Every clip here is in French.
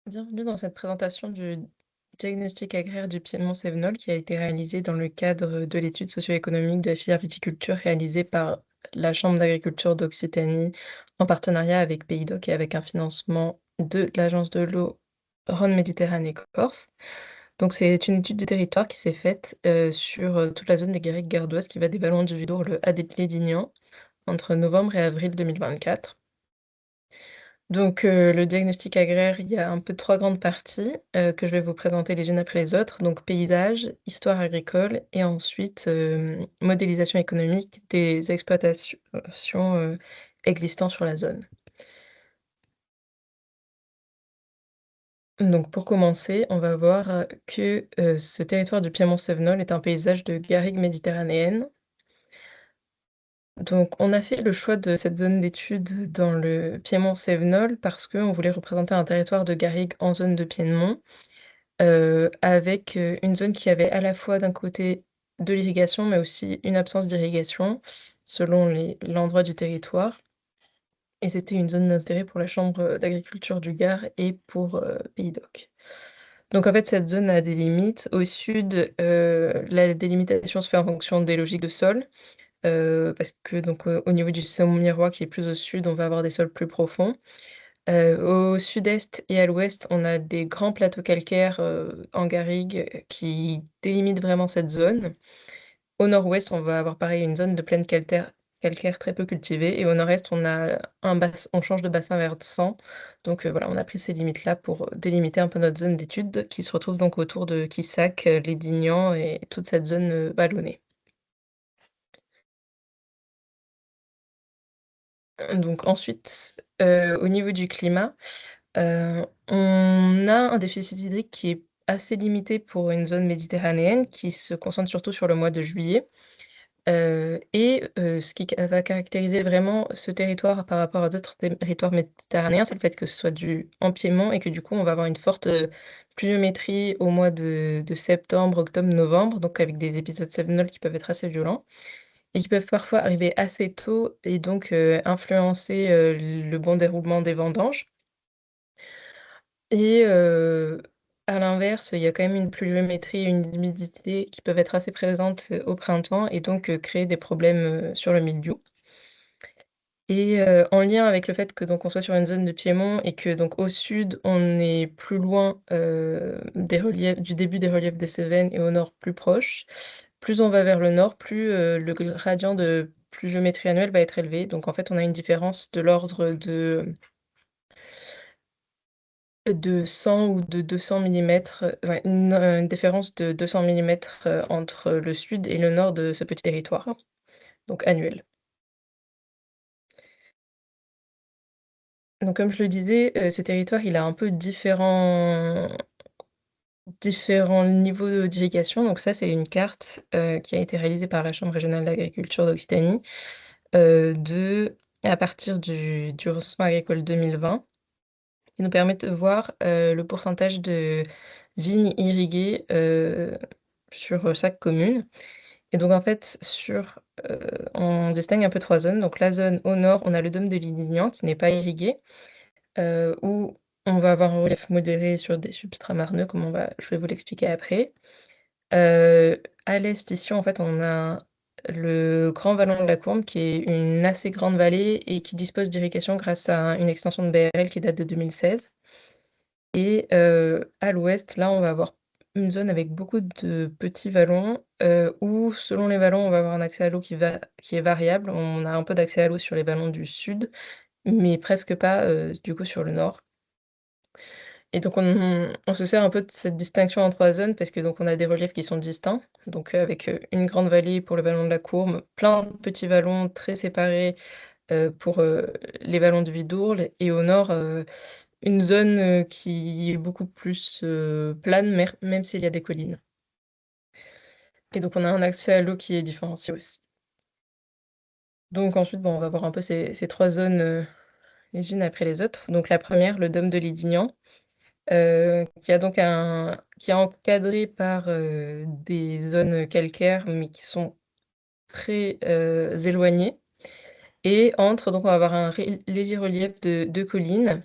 Bienvenue dans cette présentation du diagnostic agraire du Piémont Cévenol qui a été réalisé dans le cadre de l'étude socio-économique de la filière viticulture réalisée par la Chambre d'agriculture d'Occitanie en partenariat avec Pays-Doc et avec un financement de l'Agence de l'eau Rhône-Méditerranée-Corse. Donc c'est une étude du territoire qui s'est faite sur toute la zone des garrigues gardoises qui va des vallons du Vidourle à Lédignan entre novembre et avril 2024. Donc, le diagnostic agraire, il y a un peu 3 grandes parties, que je vais vous présenter les unes après les autres. Donc paysage, histoire agricole et ensuite, modélisation économique des exploitations, existant sur la zone. Donc pour commencer, on va voir, que, ce territoire du Piémont-Cévenol est un paysage de garrigues méditerranéennes. Donc on a fait le choix de cette zone d'étude dans le Piémont-Cévenol parce qu'on voulait représenter un territoire de garrigues en zone de piémont. Avec, une zone qui avait à la fois d'un côté de l'irrigation, mais aussi une absence d'irrigation selon l'endroit du territoire et c'était une zone d'intérêt pour la chambre, d'agriculture du Gard et pour, Pays-Doc. Donc en fait, cette zone a des limites. Au sud, la délimitation se fait en fonction des logiques de sol, parce que donc, au niveau du Saumon-Miroir qui est plus au sud, on va avoir des sols plus profonds. Au sud-est et à l'ouest, on a des grands plateaux calcaires, en garrigue, qui délimitent vraiment cette zone. Au nord-ouest, on va avoir pareil une zone de plaine calcaire très peu cultivée et au nord-est, on change de bassin versant. Donc, voilà, on a pris ces limites-là pour, délimiter un peu notre zone d'étude qui se retrouve donc autour de Quissac, Lédignan et toute cette zone, vallonnée. Donc ensuite, au niveau du climat, on a un déficit hydrique qui est assez limité pour une zone méditerranéenne qui se concentre surtout sur le mois de juillet, ce qui va caractériser vraiment ce territoire par rapport à d'autres territoires méditerranéens, c'est le fait que ce soit du empiément et que du coup, on va avoir une forte, pluviométrie au mois de septembre, octobre, novembre, donc avec des épisodes cévenols qui peuvent être assez violents et qui peuvent parfois arriver assez tôt et donc influencer, le bon déroulement des vendanges. Et à l'inverse, il y a quand même une pluviométrie et une humidité qui peuvent être assez présentes, au printemps et donc créer des problèmes, sur le mildiou et en lien avec le fait que donc on soit sur une zone de piémont et que donc au sud, on est plus loin, du début des reliefs des Cévennes et au nord plus proche. Plus on va vers le nord, plus, le gradient de pluviométrie annuelle va être élevé. Donc en fait, on a une différence de l'ordre de 100 ou de 200 millimètres, ouais, une différence de 200 millimètres, entre le sud et le nord de ce petit territoire, donc annuel. Donc comme je le disais, ce territoire, il a un peu différents niveaux d'irrigation. Donc ça, c'est une carte, qui a été réalisée par la Chambre régionale d'agriculture d'Occitanie, de à partir du recensement agricole 2020, qui nous permet de voir, le pourcentage de vignes irriguées, sur chaque commune. Et donc en fait, on distingue un peu 3 zones. Donc la zone au nord, on a le dôme de Lédignan qui n'est pas irrigué, où on va avoir un relief modéré sur des substrats marneux comme je vais vous l'expliquer après. À l'est ici, en fait, on a le grand vallon de la Courbe qui est une assez grande vallée et qui dispose d'irrigation grâce à une extension de BRL qui date de 2016. Et à l'ouest, là, on va avoir une zone avec beaucoup de petits vallons, où selon les vallons, on va avoir un accès à l'eau qui est variable. On a un peu d'accès à l'eau sur les vallons du sud, mais presque pas, du coup sur le nord. Et donc on se sert un peu de cette distinction en 3 zones parce que donc on a des reliefs qui sont distincts, donc avec, une grande vallée pour le vallon de la Courbe, plein de petits vallons très séparés, pour, les vallons du Vidourle et au nord, une zone, qui est beaucoup plus, plane, même s'il y a des collines et donc on a un accès à l'eau qui est différencié aussi. Donc ensuite, bon, on va voir un peu ces 3 zones, les unes après les autres. Donc la première, le dôme de Lédignan, qui est encadré par, des zones calcaires, mais qui sont très, éloignées et donc on va avoir un léger relief de collines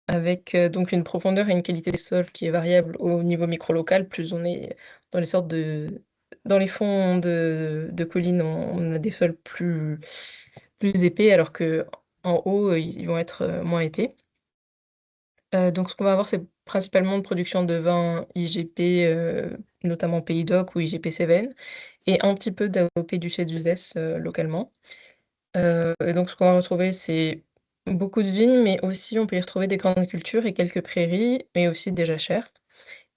avec, donc une profondeur et une qualité des sols qui est variable au niveau micro-local. Plus on est dans les sortes de dans les fonds de collines, on a des sols plus épais alors qu'en haut, ils vont être, moins épais. Donc ce qu'on va avoir, c'est principalement une production de vin IGP, notamment Pays d'Oc ou IGP Cévennes et un petit peu d'AOP Duché d'Uzès, localement. Et donc ce qu'on va retrouver, c'est beaucoup de vignes, mais aussi on peut y retrouver des grandes cultures et quelques prairies, mais aussi des jachères.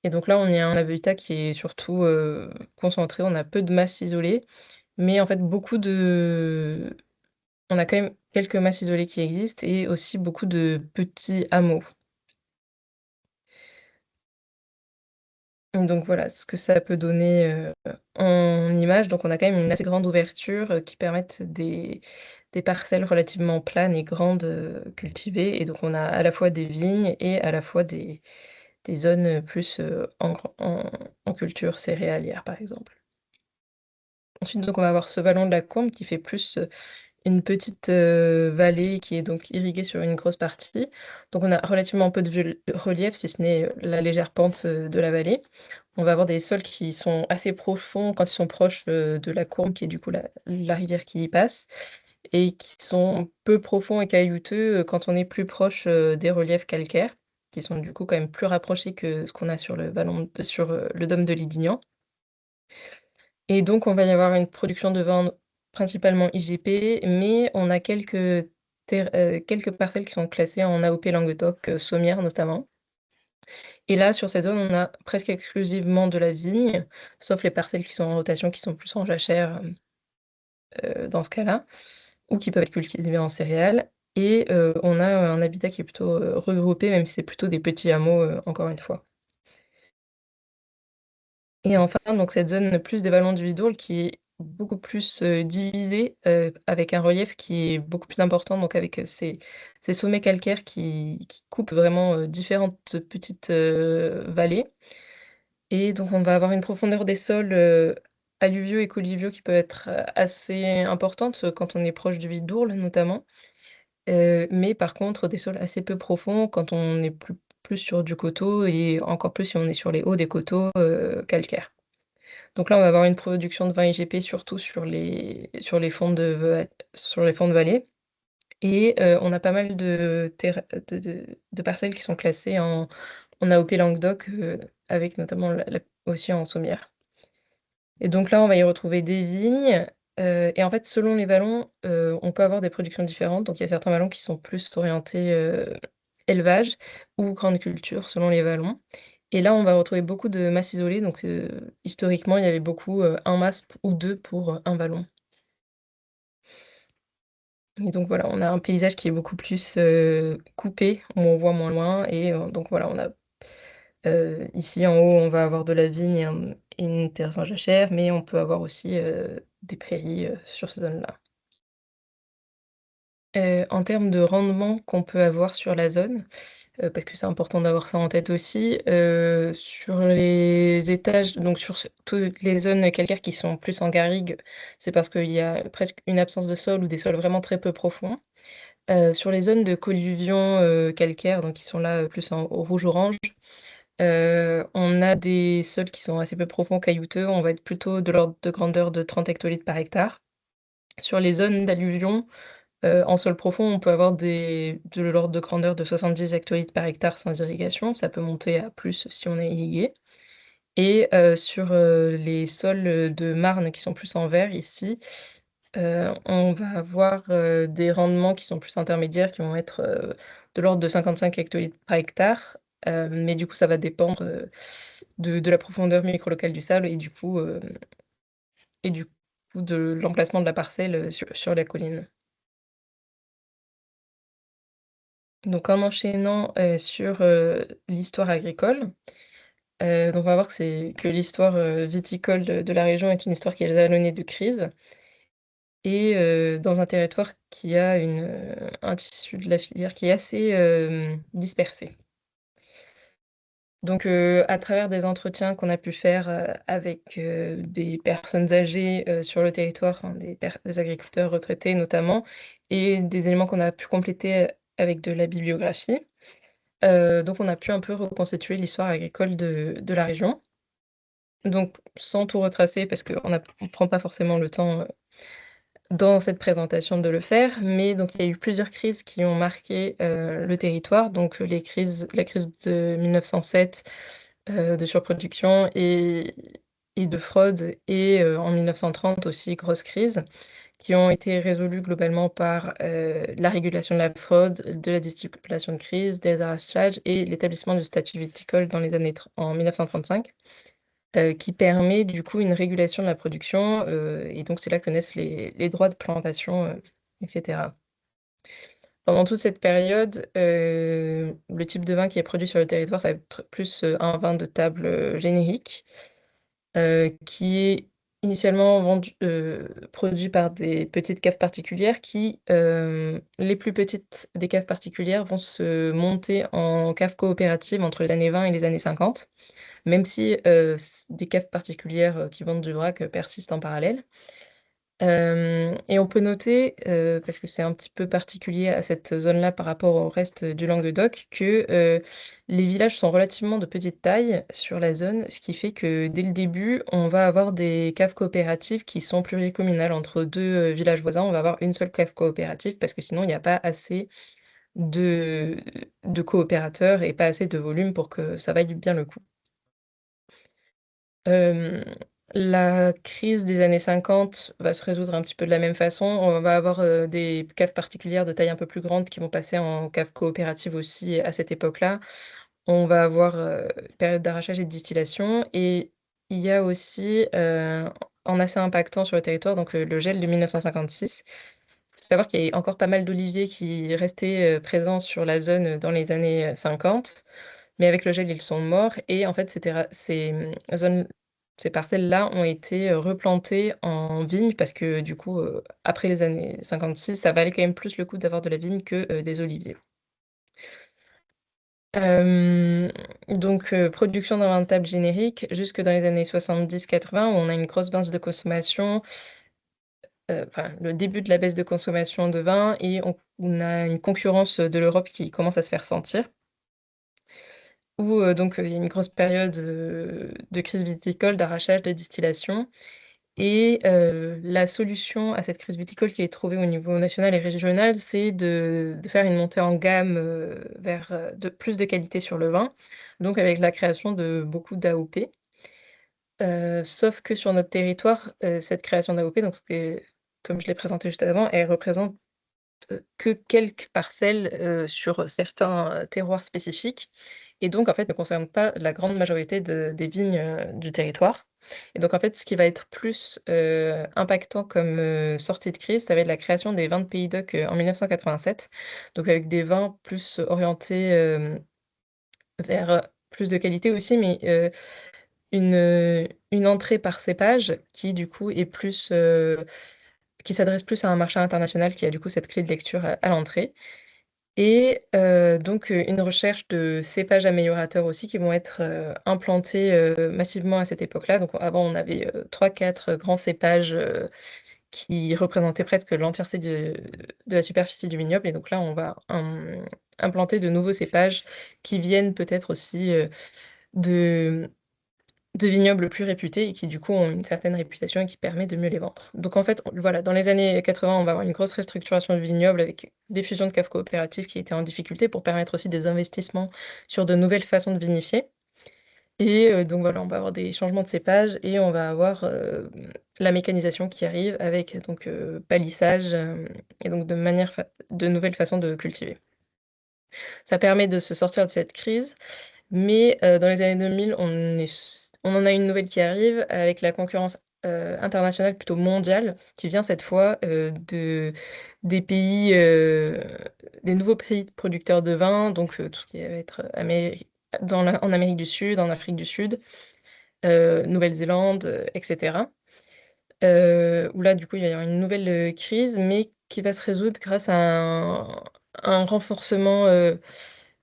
Et donc là, on est a un habitat qui est surtout, concentré, on a peu de masses isolées, mais en fait beaucoup de on a quand même quelques masses isolées qui existent et aussi beaucoup de petits hameaux. Donc voilà ce que ça peut donner, en image. Donc on a quand même une assez grande ouverture, qui permettent des parcelles relativement planes et grandes, cultivées et donc on a à la fois des vignes et à la fois des zones, plus, en culture céréalière, par exemple. Ensuite donc on va avoir ce vallon de la Courbe qui fait plus, une petite, vallée qui est donc irriguée sur une grosse partie. Donc on a relativement peu de relief si ce n'est, la légère pente, de la vallée. On va avoir des sols qui sont assez profonds quand ils sont proches, de la courbe qui est du coup la rivière qui y passe et qui sont peu profonds et caillouteux, quand on est plus proche, des reliefs calcaires, qui sont du coup quand même plus rapprochés que ce qu'on a sur le vallon sur, le dôme de Lédignan. Et donc on va y avoir une production de vin principalement IGP, mais on a quelques parcelles qui sont classées en AOP Languedoc, Sommières notamment. Et là, sur cette zone, on a presque exclusivement de la vigne, sauf les parcelles qui sont en rotation, qui sont plus en jachère, dans ce cas-là, ou qui peuvent être cultivées en céréales. Et on a un habitat qui est plutôt, regroupé, même si c'est plutôt des petits hameaux, encore une fois. Et enfin, donc cette zone plus des vallons du Vidourle qui est beaucoup plus, divisée, avec un relief qui est beaucoup plus important, donc avec, ces sommets calcaires qui coupent vraiment, différentes petites, vallées. Et donc on va avoir une profondeur des sols, alluviaux et colluviaux qui peut être, assez importante, quand on est proche du Vidourle notamment. Mais par contre des sols assez peu profonds quand on est plus sur du coteau et encore plus si on est sur les hauts des coteaux, calcaires. Donc là, on va avoir une production de vin IGP surtout sur les fonds de vallée et on a pas mal de parcelles qui sont classées en AOP Languedoc, avec notamment la aussi en sommière. Et donc là, on va y retrouver des vignes, et en fait, selon les vallons, on peut avoir des productions différentes. Donc il y a certains vallons qui sont plus orientés, élevage ou grande culture selon les vallons. Et là, on va retrouver beaucoup de masses isolées, donc historiquement, il y avait beaucoup, 1 mas ou 2 pour, 1 vallon. Et donc voilà, on a un paysage qui est beaucoup plus, coupé, où on voit moins loin et donc voilà, on a, ici en haut, on va avoir de la vigne et une terre sans jachère, mais on peut avoir aussi, des prairies, sur ces zones-là. En termes de rendement qu'on peut avoir sur la zone, parce que c'est important d'avoir ça en tête aussi, sur les étages, donc sur toutes les zones calcaires qui sont plus en garrigue, c'est parce qu'il y a presque une absence de sol ou des sols vraiment très peu profonds. Sur les zones de colluvions, calcaires, donc qui sont là, plus en au rouge-orange, on a des sols qui sont assez peu profonds, caillouteux, on va être plutôt de l'ordre de grandeur de 30 hectolitres par hectare. Sur les zones d'alluvions, en sol profond, on peut avoir de l'ordre de grandeur de 70 hectolitres par hectare sans irrigation. Ça peut monter à plus si on est irrigué et sur, les sols, de marne qui sont plus en vert ici, on va avoir, des rendements qui sont plus intermédiaires, qui vont être, de l'ordre de 55 hectolitres par hectare, mais du coup, ça va dépendre, de la profondeur microlocale du sable et du coup de l'emplacement de la parcelle, sur la colline. Donc en enchaînant, sur, l'histoire agricole, donc on va voir que l'histoire, viticole de la région est une histoire qui est jalonnée de crises et dans un territoire qui a un tissu de la filière qui est assez, dispersé. Donc à travers des entretiens qu'on a pu faire, avec, des personnes âgées, sur le territoire, enfin des agriculteurs retraités notamment et des éléments qu'on a pu compléter, avec de la bibliographie. Donc on a pu un peu reconstituer l'histoire agricole de la région. Donc sans tout retracer parce qu'on prend pas forcément le temps, dans cette présentation de le faire, mais donc il y a eu plusieurs crises qui ont marqué, le territoire. Donc, la crise de 1907, de surproduction et de fraude et en 1930 aussi, grosse crise, qui ont été résolues globalement par, la régulation de la fraude, de la stipulation de crise, des arrachages et l'établissement du statut viticole dans les années tr en 1935, qui permet du coup une régulation de la production, et donc c'est là que naissent les droits de plantation, et cetera. Pendant toute cette période, le type de vin qui est produit sur le territoire, ça va être plus, un vin de table, générique, qui est initialement produit par des petites caves particulières qui, les plus petites des caves particulières vont se monter en caves coopératives entre les années 20 et les années 50, même si, des caves particulières, qui vendent du vrac, persistent en parallèle. Et on peut noter, parce que c'est un petit peu particulier à cette zone-là par rapport au reste du Languedoc, que, les villages sont relativement de petite taille sur la zone, ce qui fait que dès le début, on va avoir des caves coopératives qui sont pluricommunales entre 2 villages voisins. On va avoir une seule cave coopérative parce que sinon il n'y a pas assez de coopérateurs et pas assez de volume pour que ça vaille bien le coup. Hem, la crise des années 50 va se résoudre un petit peu de la même façon. On va avoir, des caves particulières de taille un peu plus grande qui vont passer en cave coopérative aussi à cette époque-là. On va avoir, période d'arrachage et de distillation et il y a aussi, en assez impactant sur le territoire, donc le gel de 1956. Faut savoir qu'il y a encore pas mal d'oliviers qui restaient, présents sur la zone, dans les années, 50. Mais avec le gel, ils sont morts et en fait, ces parcelles-là ont été, replantées en vigne parce que du coup, après les années 56, ça valait quand même plus le coup d'avoir de la vigne que, des oliviers. Hem, donc production d'un vin de table générique jusque dans les années 70-80 où on a une grosse baisse de consommation, enfin le début de la baisse de consommation de vin et on a une concurrence, de l'Europe qui commence à se faire sentir. Où, donc, il y a une grosse période, de crise viticole, d'arrachage, de distillation et la solution à cette crise viticole qui est trouvée au niveau national et régional, c'est de faire une montée en gamme, vers, de plus de qualité sur le vin, donc avec la création de beaucoup d'AOP. Sauf que sur notre territoire, cette création d'AOP, donc comme je l'ai présenté juste avant, elle représente, que quelques parcelles, sur certains, terroirs spécifiques et donc en fait, ne concerne pas la grande majorité des vignes, du territoire et donc en fait, ce qui va être plus, impactant comme, sortie de crise, ça va être la création des vins de Pays d'Oc, en 1987, donc avec des vins plus orientés, vers, plus de qualité aussi, mais, une entrée par cépage qui du coup est plus, qui s'adresse plus à un marché international qui a du coup cette clé de lecture à l'entrée et donc une recherche de cépages améliorateurs aussi qui vont être, implantés, massivement à cette époque-là. Donc avant on avait, 3-4 grands cépages, qui représentaient presque l'entièreté de la superficie du vignoble et donc là on va implanter de nouveaux cépages qui viennent peut-être aussi, de vignobles plus réputés et qui du coup ont une certaine réputation et qui permet de mieux les vendre. Donc en fait, voilà, dans les années 80, on va avoir une grosse restructuration du vignoble avec des fusions de caves coopératives qui étaient en difficulté pour permettre aussi des investissements sur de nouvelles façons de vinifier et donc voilà, on va avoir des changements de cépage et on va avoir, la mécanisation qui arrive avec donc palissage, et donc de nouvelles façons de cultiver. Ça permet de se sortir de cette crise mais dans les années 2000, on en a une nouvelle qui arrive avec la concurrence, internationale, plutôt mondiale, qui vient cette fois, des pays, des nouveaux pays producteurs de vin, donc tout ce qui va être en Amérique du Sud, en Afrique du Sud, Nouvelle-Zélande, et cetera. Où là, du coup, il va y avoir une nouvelle, crise, mais qui va se résoudre grâce à un renforcement,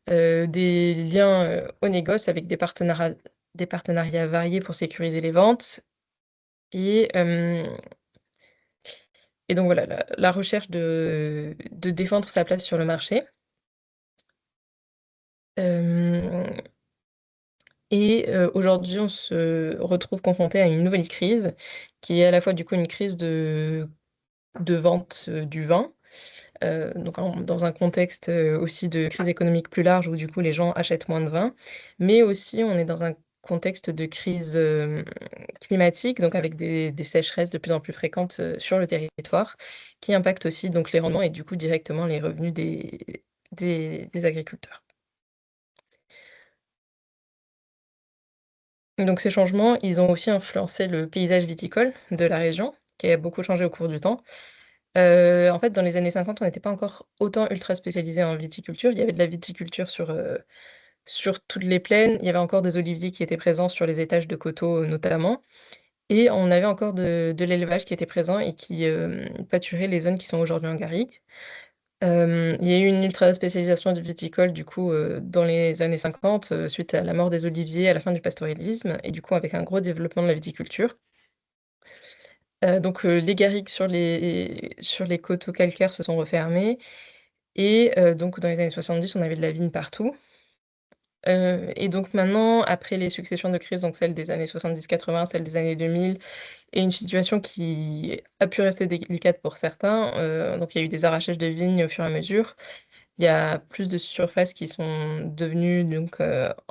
des liens, au négoce avec des partenariats variés pour sécuriser les ventes et hem et donc voilà, la recherche de défendre sa place sur le marché. Hem et aujourd'hui, on se retrouve confronté à une nouvelle crise qui est à la fois, du coup, une crise de vente, du vin, donc dans un contexte, aussi de crise économique plus large où, du coup, les gens achètent moins de vin. Mais aussi, on est dans un contexte de crise, climatique, donc avec des sécheresses de plus en plus fréquentes, sur le territoire, qui impactent aussi donc les rendements et du coup directement les revenus des agriculteurs. Donc ces changements, ils ont aussi influencé le paysage viticole de la région, qui a beaucoup changé au cours du temps. En fait, dans les années 50, on n'était pas encore autant ultra spécialisé en viticulture. Il y avait de la viticulture sur toutes les plaines. Il y avait encore des oliviers qui étaient présents sur les étages de coteaux, notamment et on avait encore de l'élevage qui était présent et qui, pâturait les zones qui sont aujourd'hui en garrigue. Il y a eu une ultra spécialisation du viticole du coup, dans les années 50, suite à la mort des oliviers, à la fin du pastoralisme et du coup avec un gros développement de la viticulture. Donc les garrigues sur les coteaux calcaires se sont refermées et donc dans les années 70, on avait de la vigne partout. Et donc maintenant, après les successions de crises, donc celle des années 70-80, celle des années 2000 et une situation qui a pu rester délicate pour certains, donc il y a eu des arrachages de vignes au fur et à mesure. Il y a plus de surfaces qui sont devenues donc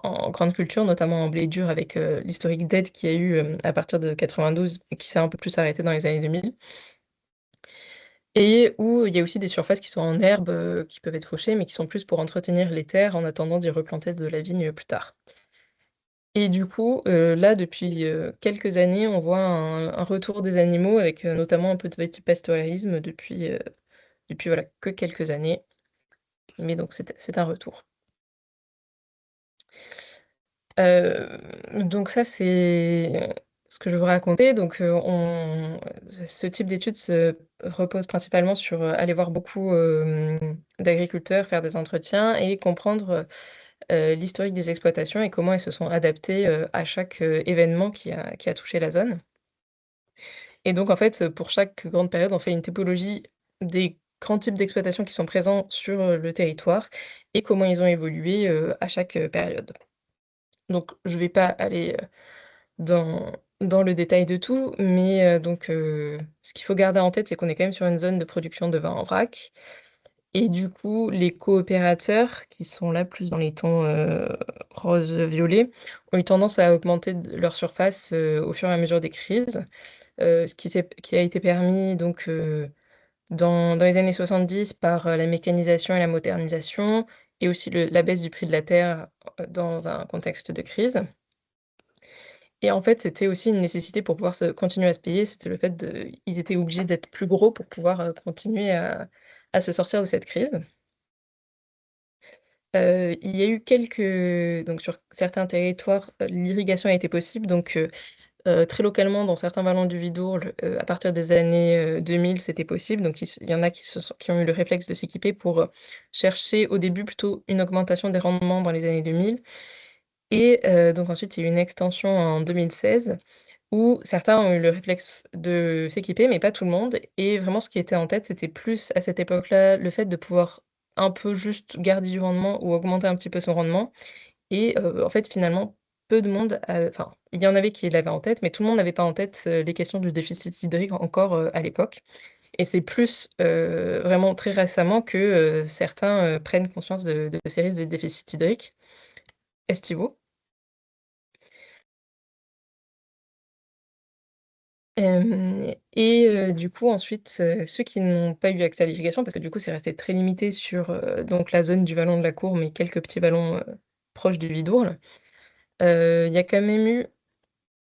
en grande culture, notamment en blé dur avec, l'historique d'aide qu'il y a eu, à partir de 92 et qui s'est un peu plus arrêté dans les années 2000 et où il y a aussi des surfaces qui sont en herbe, qui peuvent être fauchées, mais qui sont plus pour entretenir les terres en attendant d'y replanter de la vigne, plus tard. Et du coup, là depuis, quelques années, on voit un retour des animaux avec, notamment un peu de pastoralisme depuis voilà que quelques années, mais donc c'est un retour. Donc ça, c'est ce que je veux raconter. Donc, on ce type d'étude se repose principalement sur, aller voir beaucoup, d'agriculteurs, faire des entretiens et comprendre, l'historique des exploitations et comment elles se sont adaptées, à chaque, événement qui a touché la zone. Et donc en fait, pour chaque grande période, on fait une typologie des grands types d'exploitations qui sont présents sur, le territoire et comment ils ont évolué, à chaque, période. Donc je vais pas aller, dans le détail de tout, mais donc ce qu'il faut garder en tête, c'est qu'on est quand même sur une zone de production de vin en vrac et du coup, les coopérateurs qui sont là plus dans les tons, rose-violet, ont eu tendance à augmenter leur surface, au fur et à mesure des crises, ce qui a été permis donc dans les années 70 par, la mécanisation et la modernisation et aussi la baisse du prix de la terre, dans un contexte de crise. Et en fait, c'était aussi une nécessité pour pouvoir continuer à se payer, c'était le fait ils étaient obligés d'être plus gros pour pouvoir, continuer à se sortir de cette crise. Il y a eu donc sur certains territoires, l'irrigation a été possible donc très localement dans certains vallons du Vidourle, à partir des années, 2000, c'était possible donc il y en a qui ont eu le réflexe de s'équiper pour, chercher au début plutôt une augmentation des rendements dans les années 2000 et donc ensuite il y a eu une extension en 2016 où certains ont eu le réflexe de s'équiper, mais pas tout le monde et vraiment ce qui était en tête, c'était plus à cette époque-là, le fait de pouvoir un peu juste garder du rendement ou augmenter un petit peu son rendement et en fait, finalement, peu de monde enfin, il y en avait qui l'avaient en tête, mais tout le monde n'avait pas en tête, les questions du déficit hydrique encore, à l'époque et c'est plus, vraiment très récemment que, certains, prennent conscience de ces risques de déficit hydrique estivaux. Et du coup ensuite, ceux qui n'ont pas eu accès à l'irrigation parce que du coup c'est resté très limité sur, donc la zone du vallon de la Cour, mais quelques petits vallons, proches du Vidourle. Il y a quand même eu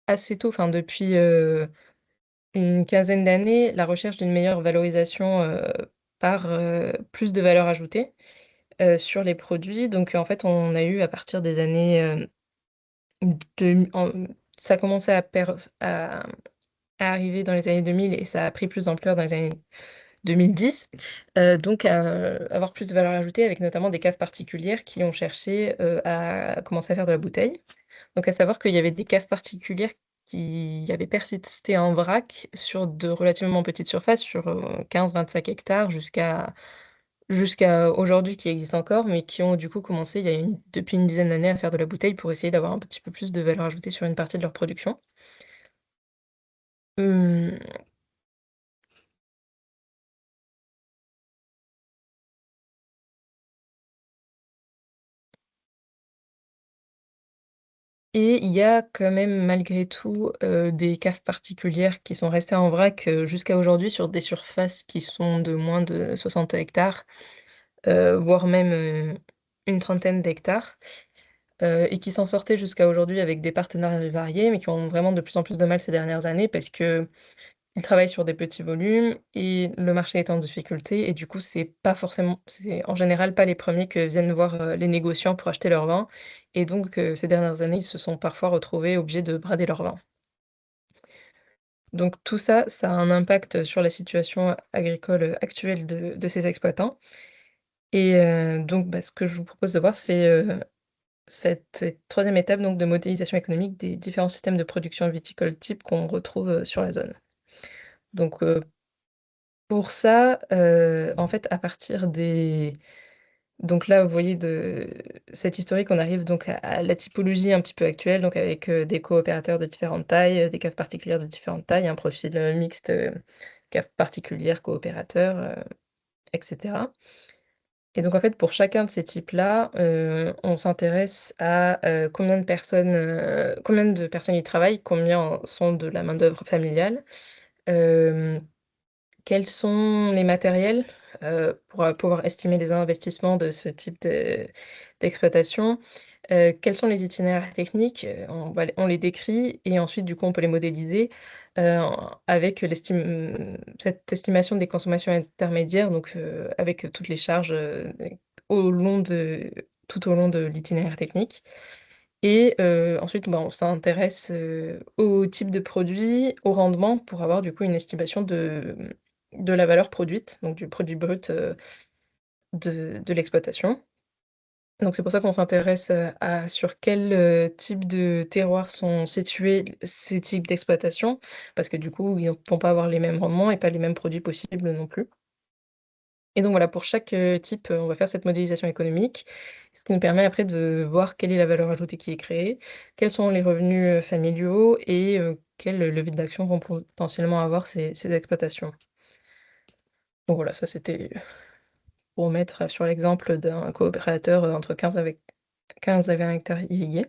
assez tôt, enfin depuis, une quinzaine d'années, la recherche d'une meilleure valorisation, par, plus de valeur ajoutée, sur les produits. Donc en fait, on a eu à partir des années, deux en ça commençait à arriver dans les années 2000 et ça a pris plus d'ampleur dans les années 2010, donc avoir plus de valeur ajoutée avec notamment des caves particulières qui ont cherché, à commencer à faire de la bouteille. Donc à savoir qu'il y avait des caves particulières qui avaient persisté en vrac sur de relativement petites surfaces, sur, 15-25 hectares jusqu'à jusqu'à aujourd'hui qui existent encore, mais qui ont du coup commencé il y a depuis une dizaine d'années à faire de la bouteille pour essayer d'avoir un petit peu plus de valeur ajoutée sur une partie de leur production. Mmh. Et il y a quand même malgré tout, des caves particulières qui sont restées en vrac, jusqu'à aujourd'hui sur des surfaces qui sont de moins de 60 hectares, voire même, une trentaine d'hectares, et qui s'en sortaient jusqu'à aujourd'hui avec des partenariats variés, mais qui ont vraiment de plus en plus de mal ces dernières années parce qu'ils travaillent sur des petits volumes et le marché est en difficulté et du coup, c'est en général pas les premiers que viennent voir, les négociants pour acheter leur vin et donc ces dernières années, ils se sont parfois retrouvés obligés de brader leur vin. Donc tout ça, ça a un impact sur la situation agricole, actuelle de ces exploitants et donc bah, ce que je vous propose de voir, c'est, cette 3e étape donc de modélisation économique des différents systèmes de production viticole type qu'on retrouve, sur la zone. Donc pour ça, en fait, à partir des donc là, vous voyez de cet historique, on arrive donc à la typologie un petit peu actuelle, donc avec, des coopérateurs de différentes tailles, des caves particulières de différentes tailles, un profil, mixte, cave particulière, coopérateur, et cetera et donc en fait, pour chacun de ces types-là, on s'intéresse à, combien de personnes y travaillent, combien sont de la main-d'œuvre familiale, hem quels sont les matériels, pour, pouvoir estimer les investissements de ce type d'exploitation? Quels sont les itinéraires techniques? On les décrit et ensuite du coup on peut les modéliser, avec cette estimation des consommations intermédiaires donc, avec toutes les charges, au long de tout au long de l'itinéraire technique. Et ensuite, bah, on s'intéresse, au type de produit, au rendement pour avoir du coup une estimation de la valeur produite, donc du produit brut, de l'exploitation. Donc c'est pour ça qu'on s'intéresse, à sur quel, type de terroir sont situés ces types d'exploitation, parce que du coup, ils vont pas avoir les mêmes rendements et pas les mêmes produits possibles non plus. Et donc voilà, pour chaque, type, on va faire cette modélisation économique, ce qui nous permet après de voir quelle est la valeur ajoutée qui est créée, quels sont les revenus, familiaux et quel levier d'action vont potentiellement avoir ces exploitations. Donc voilà, ça c'était pour mettre sur l'exemple d'un coopérateur, entre 15 et 20 hectares irrigués.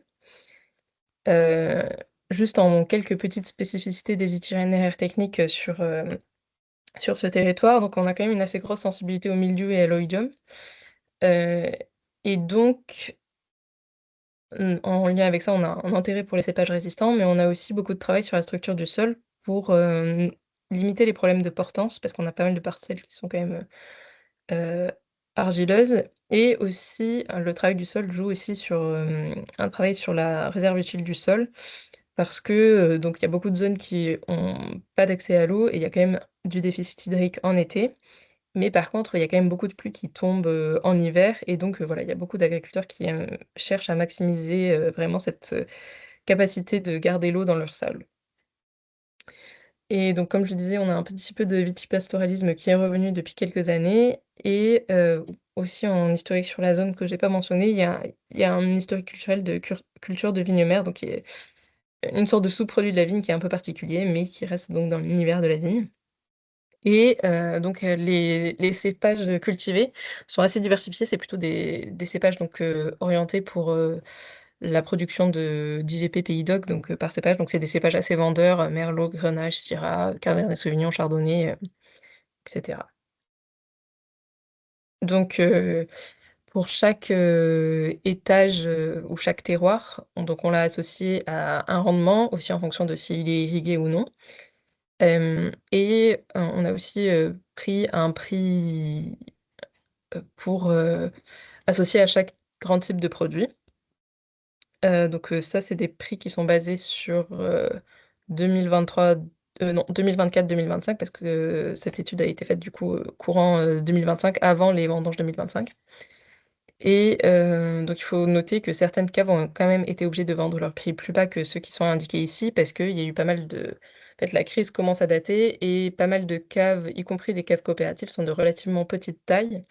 Heu, Juste en quelques petites spécificités des itinéraires techniques, sur ce territoire, donc on a quand même une assez grosse sensibilité au mildiou et à l'oïdium. Heu et donc, en lien avec ça, on a un intérêt pour les cépages résistants, mais on a aussi beaucoup de travail sur la structure du sol pour, limiter les problèmes de portance, parce qu'on a pas mal de parcelles qui sont quand même, heu, argileuses et aussi, le travail du sol joue aussi sur, un travail sur la réserve utile du sol parce que, donc il y a beaucoup de zones qui ont pas d'accès à l'eau et il y a quand même du déficit hydrique en été. Mais par contre, il y a quand même beaucoup de pluie qui tombe, en hiver et donc voilà, il y a beaucoup d'agriculteurs qui, cherchent à maximiser, vraiment cette, capacité de garder l'eau dans leur sol. Et donc comme je disais, on a un petit peu de vitipastoralisme qui est revenu depuis quelques années et aussi en historique sur la zone que j'ai pas mentionné, il y a un historique culturel de culture de vigne mère, donc qui est une sorte de sous-produit de la vigne qui est un peu particulier, mais qui reste donc dans l'univers de la vigne. Et donc les cépages, cultivés sont assez diversifiés. C'est plutôt des cépages donc orientés pour, la production de d'IGP Pays d'Oc, donc par cépage. Donc c'est des cépages assez vendeurs, merlot, grenache, syrah, cabernet sauvignon, chardonnay, et cetera. Donc pour chaque, étage, ou chaque terroir, on l'a associé à un rendement, aussi en fonction de s'il est irrigué ou non. Et on a aussi, pris un prix pour, associer à chaque grand type de produit. Donc ça, c'est des prix qui sont basés sur, 2023, non 2024-2025 parce que cette étude a été faite du coup, courant, 2025 avant les vendanges 2025 et donc il faut noter que certaines caves ont quand même été obligées de vendre leurs prix plus bas que ceux qui sont indiqués ici parce qu'il y a eu pas mal En fait, la crise commence à dater et pas mal de caves, y compris des caves coopératives, sont de relativement petite taille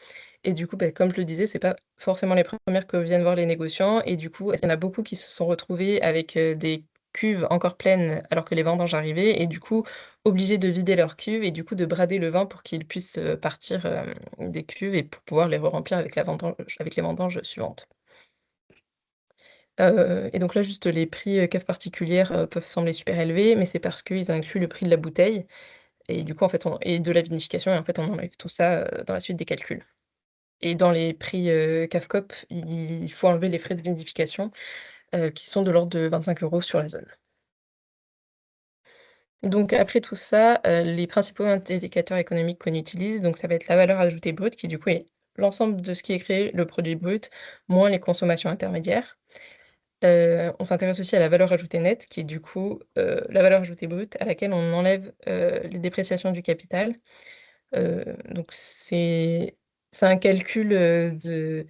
et du coup, comme je le disais, c'est pas forcément les premières que viennent voir les négociants et du coup, il y en a beaucoup qui se sont retrouvés avec, des cuves encore pleines alors que les vendanges arrivaient et du coup, obligés de vider leurs cuves et du coup de brader le vin pour qu'ils puissent, partir, des cuves et pour pouvoir les re-remplir avec les vendanges suivantes. Et donc là, juste les prix, caves particulières, peuvent sembler super élevés, mais c'est parce qu'ils incluent le prix de la bouteille et du coup, en fait, on et de la vinification et en fait, on enlève tout ça, dans la suite des calculs. Et dans les prix, cave coop, il faut enlever les frais de vinification, qui sont de l'ordre de 25 € sur la zone. Donc après tout ça, les principaux indicateurs économiques qu'on utilise, donc ça va être la valeur ajoutée brute qui, du coup, est l'ensemble de ce qui est créé, le produit brut, moins les consommations intermédiaires. On s'intéresse aussi à la valeur ajoutée nette qui est du coup, la valeur ajoutée brute à laquelle on enlève, les dépréciations du capital. Donc c'est un calcul, de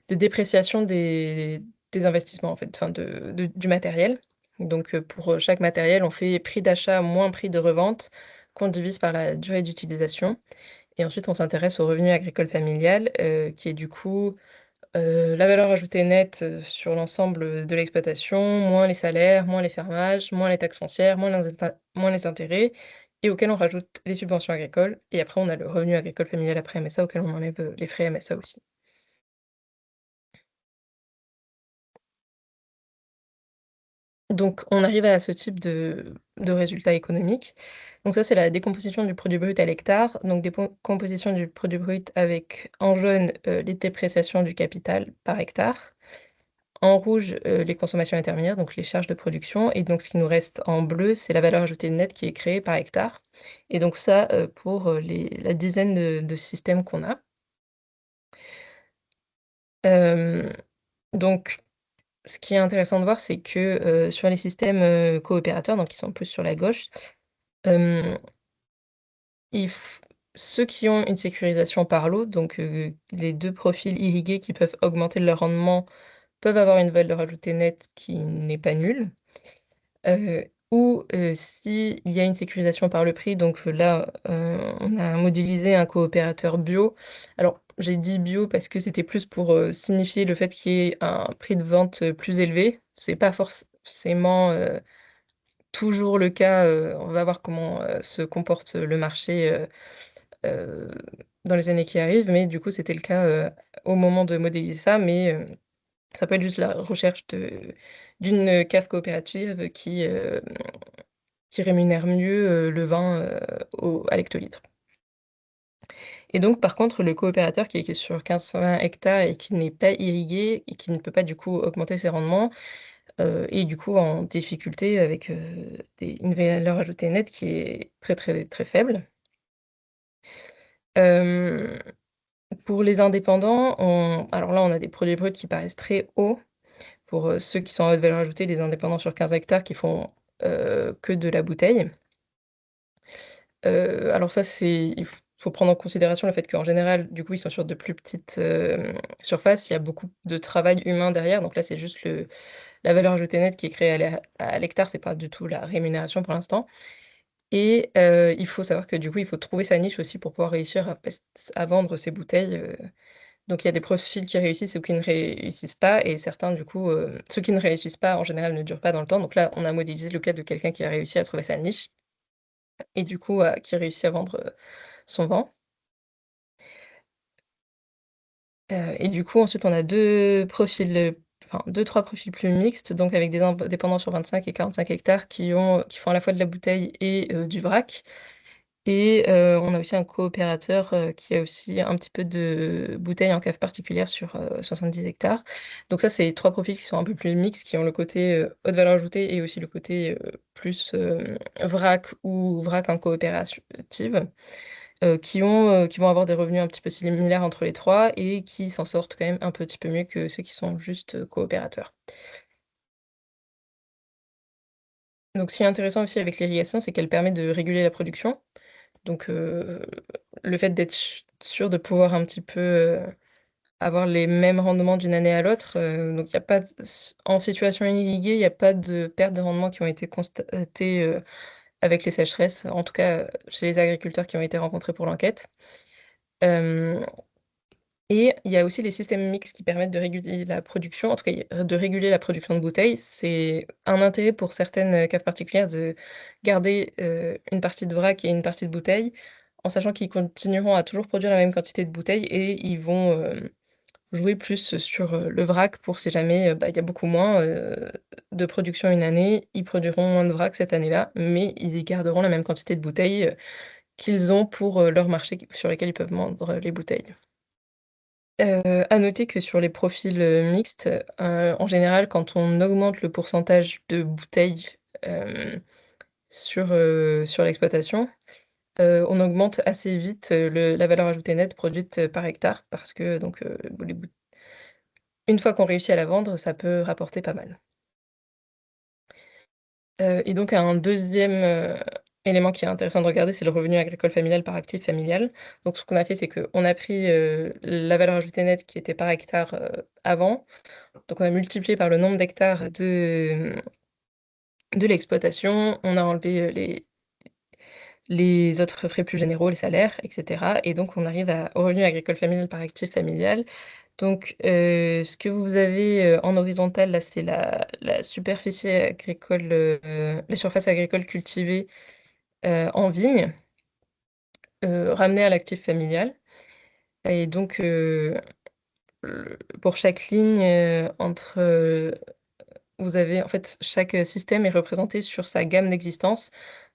dépréciation des investissements en fait, enfin du matériel. Donc, pour, chaque matériel, on fait prix d'achat moins prix de revente qu'on divise par la durée d'utilisation et ensuite on s'intéresse au revenu agricole familial, qui est du coup la valeur ajoutée nette, sur l'ensemble, de l'exploitation, moins les salaires, moins les fermages, moins les taxes foncières, moins les intérêts et auquel on rajoute les subventions agricoles et après on a le revenu agricole familial après MSA auquel on enlève, les frais MSA aussi. Donc on arrive à ce type de résultats économiques. Donc ça, c'est la décomposition du produit brut à l'hectare, donc décomposition du produit brut avec en jaune, les dépréciations du capital par hectare. En rouge, les consommations intermédiaires, donc les charges de production et donc ce qui nous reste en bleu, c'est la valeur ajoutée nette qui est créée par hectare et donc ça, pour, la dizaine de systèmes qu'on a. Hem, donc ce qui est intéressant de voir, c'est que, sur les systèmes, coopérateurs, donc qui sont plus sur la gauche, hem, il f ceux qui ont une sécurisation par lot, donc les 2 profils irrigués qui peuvent augmenter leur rendement, peuvent avoir une valeur ajoutée nette qui n'est pas nulle. Ou, s'il y a une sécurisation par le prix, donc là, on a modélisé un coopérateur bio. Alors, j'ai dit bio parce que c'était plus pour, signifier le fait qu'il y ait un prix de vente, plus élevé. C'est pas forcément, toujours le cas, on va voir comment, se comporte le marché, heu, dans les années qui arrivent, mais du coup, c'était le cas, au moment de modéliser ça, mais ça peut être juste la recherche d'une cave coopérative qui rémunère mieux, le vin, au à l'hectolitre. Et donc par contre, le coopérateur qui est sur 15-20 hectares et qui n'est pas irrigué et qui ne peut pas du coup augmenter ses rendements, est du coup en difficulté avec, une valeur ajoutée nette qui est très, très, très faible. Hem, pour les indépendants, on a des produits bruts qui paraissent très hauts pour, ceux qui sont à haute valeur ajoutée, les indépendants sur 15 hectares qui font, que de la bouteille. Alors ça, il faut prendre en considération le fait qu'en général, du coup, ils sont sur de plus petites, surfaces. Il y a beaucoup de travail humain derrière, donc là, c'est juste la valeur ajoutée nette qui est créée à l'hectare, c'est pas du tout la rémunération pour l'instant et il faut savoir que, du coup, il faut trouver sa niche aussi pour pouvoir réussir à vendre ses bouteilles, donc il y a des profils qui réussissent ou qui ne réussissent pas et certains, du coup, ceux qui ne réussissent pas, en général, ne durent pas dans le temps. Donc là, on a modélisé le cas de quelqu'un qui a réussi à trouver sa niche et du coup, qui réussit à vendre, son vin. Et du coup, ensuite, on a 2 profils, enfin 2-3 profils plus mixtes, donc avec des indépendants sur 25 et 45 hectares qui font à la fois de la bouteille et du vrac. Et on a aussi un coopérateur, qui a aussi un petit peu de bouteilles en cave particulière sur, 70 hectares. Donc ça, c'est 3 profils qui sont un peu plus mixtes, qui ont le côté, haute valeur ajoutée et aussi le côté, plus, vrac ou vrac en coopérative. Qui vont avoir des revenus un petit peu similaires entre les 3 et qui s'en sortent quand même un petit peu mieux que ceux qui sont juste, coopérateurs. Donc ce qui est intéressant aussi avec l'irrigation, c'est qu'elle permet de réguler la production. Donc le fait d'être sûr de pouvoir un petit peu, avoir les mêmes rendements d'une année à l'autre, donc il y a pas en situation irriguée, il y a pas de perte de rendement qui ont été constatées, avec les sécheresses, en tout cas, chez les agriculteurs qui ont été rencontrés pour l'enquête. Hem Et il y a aussi les systèmes mixtes qui permettent de réguler la production, en tout cas, de réguler la production de bouteilles. C'est un intérêt pour certaines, caves particulières de garder, une partie de vrac et une partie de bouteilles, en sachant qu'ils continueront à toujours produire la même quantité de bouteilles et ils vont, jouer plus sur, le vrac pour si jamais, bah, il y a beaucoup moins, de production une année, ils produiront moins de vrac cette année-là, mais ils y garderont la même quantité de bouteilles, qu'ils ont pour, leur marché sur lesquels ils peuvent vendre les bouteilles. À noter que sur les profils, mixtes, en général, quand on augmente le pourcentage de bouteilles, hem, sur l'exploitation, on augmente assez vite, la valeur ajoutée nette produite, par hectare parce que donc, les bout une fois qu'on réussit à la vendre, ça peut rapporter pas mal. Et donc un deuxième élément qui est intéressant de regarder, c'est le revenu agricole familial par actif familial. Donc ce qu'on a fait, c'est qu'on a pris, la valeur ajoutée nette qui était par hectare, avant. Donc on a multiplié par le nombre d'hectares de l'exploitation, on a enlevé, les autres frais plus généraux, les salaires et cetera et donc on arrive au revenu agricole familial par actif familial. Donc ce que vous avez, en horizontal là, c'est la superficie agricole, les surfaces agricoles cultivées, en vigne, ramenées à l'actif familial et donc pour chaque ligne, vous avez en fait, chaque, système est représenté sur sa gamme d'existence,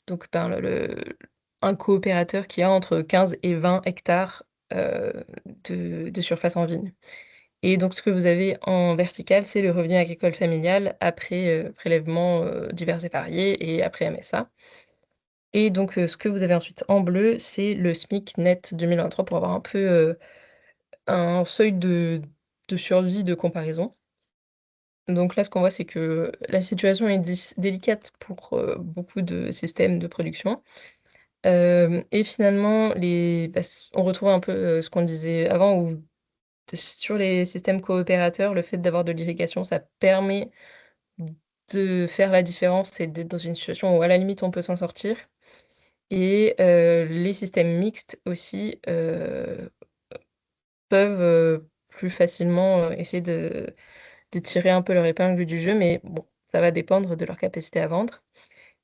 donc par un coopérateur qui a entre 15 et 20 hectares, de surface en vigne et donc ce que vous avez en vertical, c'est le revenu agricole familial après, prélèvements, divers et variés et après MSA et donc ce que vous avez ensuite en bleu, c'est le SMIC net 2023 pour avoir un peu, un seuil de survie de comparaison. Donc là, ce qu'on voit, c'est que la situation est délicate pour, beaucoup de systèmes de production. Et finalement, on retrouve un peu, ce qu'on disait avant où sur les systèmes coopérateurs, le fait d'avoir de l'irrigation, ça permet de faire la différence et d'être dans une situation où à la limite on peut s'en sortir et les systèmes mixtes aussi, peuvent, plus facilement, essayer de tirer un peu leur épingle du jeu, mais bon, ça va dépendre de leur capacité à vendre.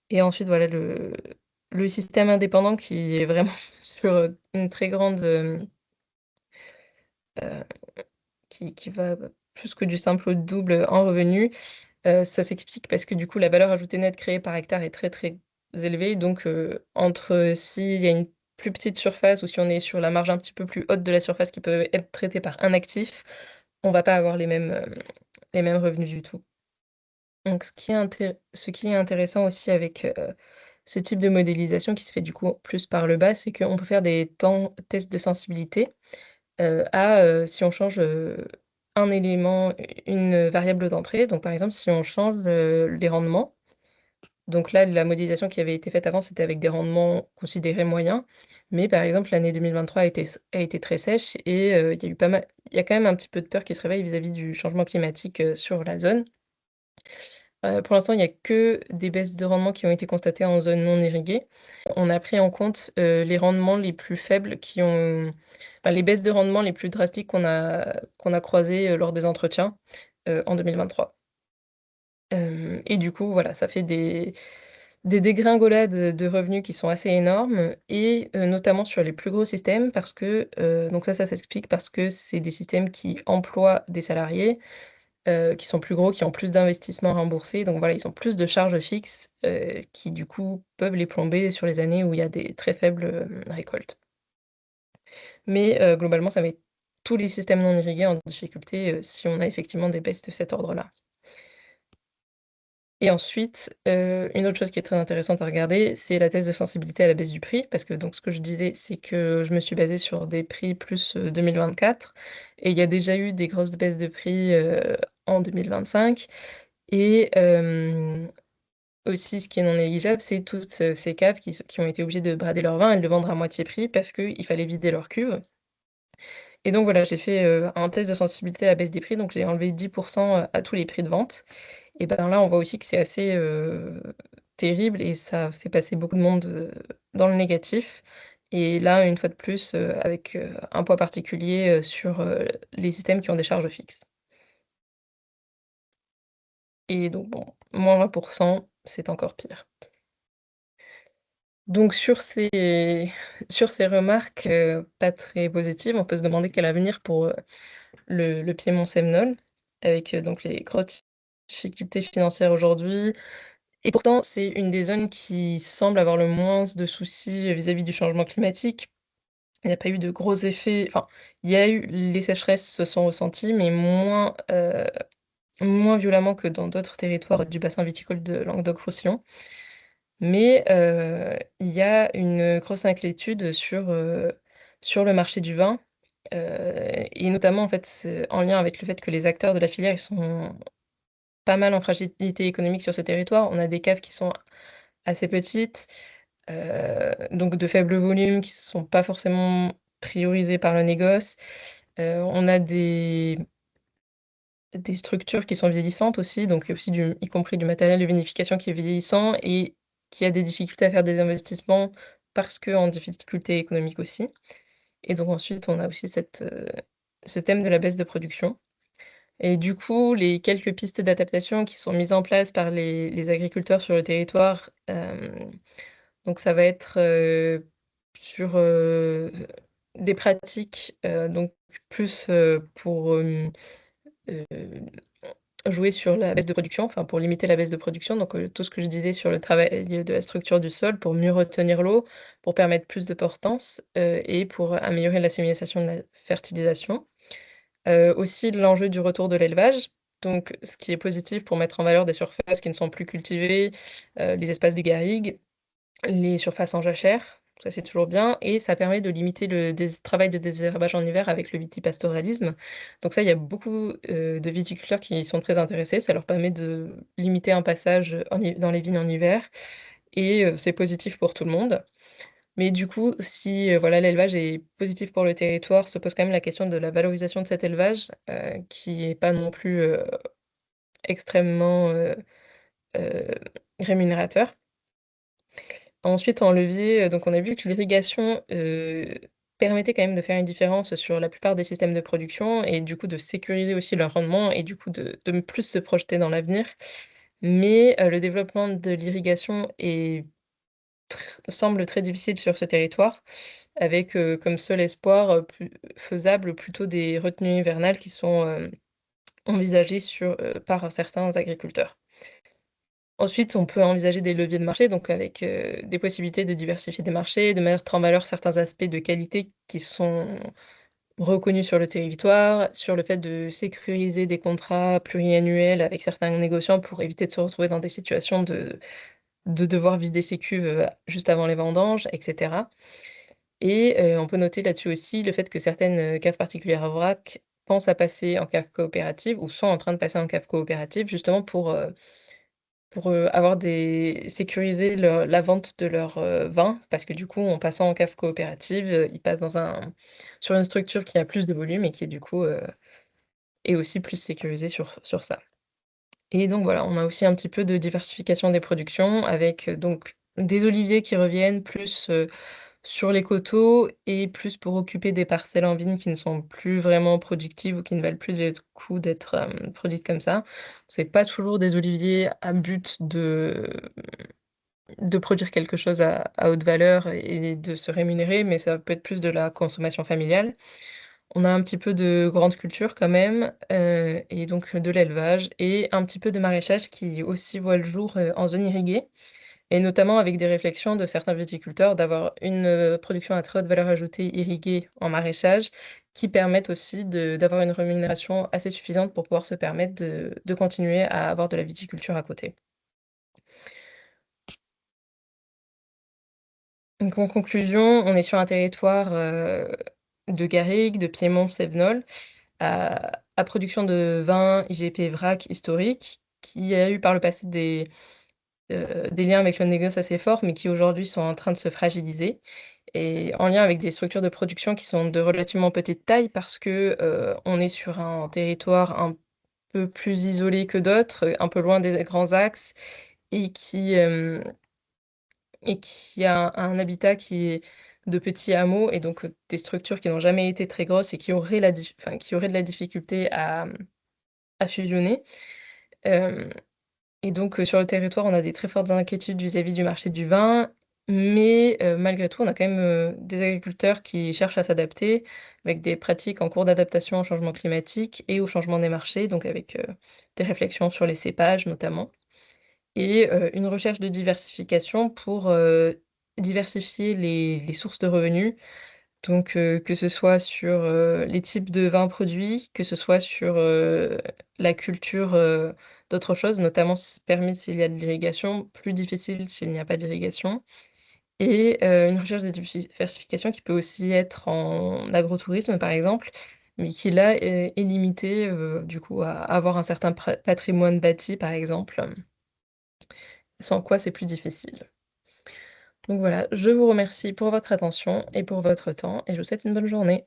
Et ensuite, voilà, le système indépendant qui est vraiment sur, une très grande, heu, qui va plus que du simple au double en revenu. Ça s'explique parce que du coup, la valeur ajoutée nette créée par hectare est très, très élevée. Donc, entre s'il y a une plus petite surface ou si on est sur la marge un petit peu plus haute de la surface qui peut être traitée par un actif, on va pas avoir les mêmes revenus du tout. Donc ce qui est intéressant aussi avec, ce type de modélisation qui se fait du coup plus par le bas, c'est qu'on peut faire des tests de sensibilité, si on change, un élément, une variable d'entrée. Donc par exemple, si on change, les rendements, donc là, la modélisation qui avait été faite avant, c'était avec des rendements considérés moyens. Mais par exemple, l'année 2023 a été très sèche et il y a quand même un petit peu de peur qui se réveille vis-à-vis du changement climatique, sur la zone. Pour l'instant, il y a que des baisses de rendement qui ont été constatées en zone non irriguée. On a pris en compte, les rendements les plus faibles les baisses de rendement les plus drastiques qu'on a croisées, lors des entretiens, en 2023. Et du coup, voilà, ça fait des dégringolades, de revenus qui sont assez énormes et notamment sur les plus gros systèmes parce que, donc ça s'explique parce que c'est des systèmes qui emploient des salariés, qui sont plus gros, qui ont plus d'investissements remboursés. Donc voilà, ils ont plus de charges fixes, qui du coup peuvent les plomber sur les années où il y a des très faibles, récoltes. Mais globalement, ça met tous les systèmes non irrigués en difficulté, si on a effectivement des baisses de cet ordre-là. Et ensuite, une autre chose qui est très intéressante à regarder, c'est la thèse de sensibilité à la baisse du prix. Parce que donc ce que je disais, c'est que je me suis basée sur des prix plus, 2024 et il y a déjà eu des grosses baisses de prix, en 2025 et aussi ce qui est non négligeable, c'est toutes, ces caves qui ont été obligées de brader leur vin et de le vendre à moitié prix parce qu'il fallait vider leurs cuves. Et donc voilà, j'ai fait, un test de sensibilité à la baisse des prix, donc j'ai enlevé 10 à tous les prix de vente et ben, là, on voit aussi que c'est assez, terrible et ça fait passer beaucoup de monde, dans le négatif et là, une fois de plus, avec, un poids particulier, sur, les systèmes qui ont des charges fixes et donc bon, moins 20, c'est encore pire. Donc sur ces remarques, pas très positives, on peut se demander quel avenir pour, le Piémont Semnol avec, donc les grosses difficultés financières aujourd'hui et pourtant c'est une des zones qui semble avoir le moins de soucis, vis-à-vis du changement climatique. Il n'y a pas eu de gros effets enfin, il y a eu les sécheresses se sont ressenties mais moins violemment que dans d'autres territoires du bassin viticole de Languedoc-Roussillon. Mais, il y a une grosse inquiétude sur le marché du vin, et notamment, en fait, c'est en lien avec le fait que les acteurs de la filière, ils sont pas mal en fragilité économique sur ce territoire. On a des caves qui sont assez petites, donc de faibles volumes qui sont pas forcément priorisés par le négoce. On a des structures qui sont vieillissantes aussi, donc aussi y compris du matériel de vinification qui est vieillissant et qui a des difficultés à faire des investissements parce qu'en difficulté économique aussi et donc ensuite on a aussi ce thème de la baisse de production et du coup, les quelques pistes d'adaptation qui sont mises en place par les agriculteurs sur le territoire, donc ça va être, sur, des pratiques, donc plus, pour, heu jouer sur la baisse de production, enfin pour limiter la baisse de production, donc tout ce que je disais sur le travail de la structure du sol pour mieux retenir l'eau, pour permettre plus de portance, et pour améliorer l'assimilation de la fertilisation. Aussi l'enjeu du retour de l'élevage, donc ce qui est positif pour mettre en valeur des surfaces qui ne sont plus cultivées, les espaces de garrigues, les surfaces en jachère, ça c'est toujours bien et ça permet de limiter le travail de désherbage en hiver avec le vitivastoralisme. Donc ça, il y a beaucoup, de viticulteurs qui y sont très intéressés. Ça leur permet de limiter un passage, en hi dans les vignes en hiver et c'est positif pour tout le monde. Mais du coup, si, voilà, l'élevage est positif pour le territoire, se pose quand même la question de la valorisation de cet élevage, qui est pas non plus, extrêmement, heu, rémunérateur. Ensuite, en levier, donc on a vu que l'irrigation, permettait quand même de faire une différence sur la plupart des systèmes de production et du coup de sécuriser aussi leur rendement et du coup de plus se projeter dans l'avenir. Mais, le développement de l'irrigation semble très difficile sur ce territoire avec, comme seul espoir, plus faisable plutôt des retenues hivernales qui sont, envisagées par certains agriculteurs. Ensuite, on peut envisager des leviers de marché, donc avec, des possibilités de diversifier des marchés, de mettre en valeur certains aspects de qualité qui sont reconnus sur le territoire, sur le fait de sécuriser des contrats pluriannuels avec certains négociants pour éviter de se retrouver dans des situations de devoir vider ses cuves, juste avant les vendanges et cetera et on peut noter là-dessus aussi le fait que certaines, caves particulières à vrac pensent à passer en cave coopérative ou sont en train de passer en cave coopérative justement pour, avoir des sécuriser la vente de leur, vin parce que du coup, en passant en cave coopérative, ils passent sur une structure qui a plus de volume et qui du coup, est aussi plus sécurisée sur ça. Et donc voilà, on a aussi un petit peu de diversification des productions avec, donc des oliviers qui reviennent plus, sur les coteaux et plus pour occuper des parcelles en vigne qui ne sont plus vraiment productives ou qui ne valent plus le coup d'être, produites comme ça. C'est pas toujours des oliviers à but de produire quelque chose à haute valeur et de se rémunérer, mais ça peut être plus de la consommation familiale. On a un petit peu de grandes cultures quand même, et donc de l'élevage et un petit peu de maraîchage qui aussi voit le jour, en zone irriguée et notamment avec des réflexions de certains viticulteurs d'avoir une, production à très haute valeur ajoutée irriguée en maraîchage qui permettent aussi d'avoir une rémunération assez suffisante pour pouvoir se permettre de continuer à avoir de la viticulture à côté. Donc en conclusion, on est sur un territoire, de garrigues, de piémont cévenol, à production de vin IGP vrac historique, qui a eu par le passé des liens avec le négoce assez forts, mais qui aujourd'hui sont en train de se fragiliser et en lien avec des structures de production qui sont de relativement petite taille parce que, on est sur un territoire un peu plus isolé que d'autres, un peu loin des grands axes et qui a un habitat qui est de petits hameaux et donc, des structures qui n'ont jamais été très grosses et qui auraient qui auraient de la difficulté à fusionner. Hem Et donc, sur le territoire, on a des très fortes inquiétudes vis-à-vis du marché du vin, mais malgré tout, on a quand même, des agriculteurs qui cherchent à s'adapter avec des pratiques en cours d'adaptation au changement climatique et au changement des marchés, donc avec, des réflexions sur les cépages notamment et une recherche de diversification pour, diversifier les sources de revenus. Donc, que ce soit sur, les types de vins produits, que ce soit sur, la culture, d'autres choses, notamment permis s'il y a de l'irrigation, plus difficile s'il n'y a pas d'irrigation et une recherche de diversification qui peut aussi être en agrotourisme, par exemple, mais qui là est limitée, du coup à avoir un certain patrimoine bâti, par exemple, sans quoi c'est plus difficile. Donc voilà, je vous remercie pour votre attention et pour votre temps et je vous souhaite une bonne journée.